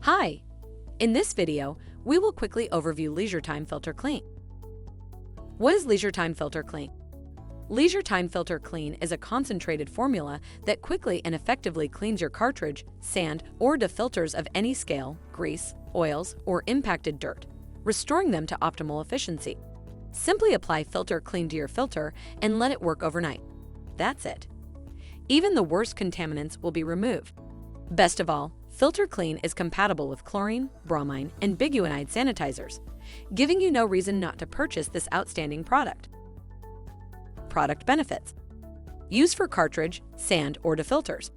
Hi! In this video, we will quickly overview Leisure Time Filter Clean. What is Leisure Time Filter Clean? Leisure Time Filter Clean is a concentrated formula that quickly and effectively cleans your cartridge, sand, or filters of any scale, grease, oils, or impacted dirt, restoring them to optimal efficiency. Simply apply Filter Clean to your filter and let it work overnight. That's it. Even the worst contaminants will be removed. Best of all, Filter Clean is compatible with chlorine, bromine, and biguanide sanitizers, giving you no reason not to purchase this outstanding product. Product benefits: used for cartridge, sand, or filters.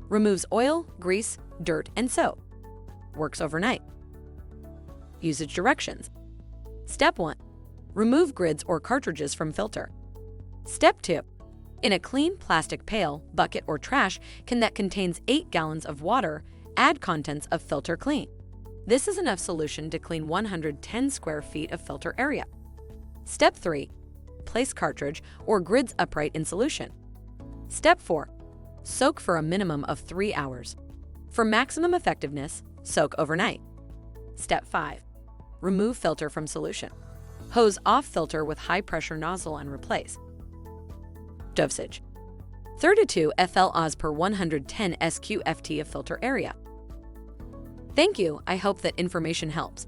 Removes oil, grease, dirt, and soap. Works overnight. Usage directions: Step 1. Remove grids or cartridges from filter. Step 2. In a clean plastic pail, bucket, or trash can that contains 8 gallons of water, add contents of Filter Clean. This is enough solution to clean 110 square feet of filter area. Step 3. Place cartridge or grids upright in solution. Step 4. Soak for a minimum of 3 hours. For maximum effectiveness, soak overnight. Step 5. Remove filter from solution. Hose off filter with high-pressure nozzle and replace. Dosage: 32 FL Oz per 110 SQFT of filter area. Thank you. I hope that information helps.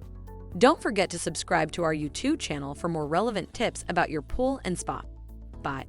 Don't forget to subscribe to our YouTube channel for more relevant tips about your pool and spa. Bye.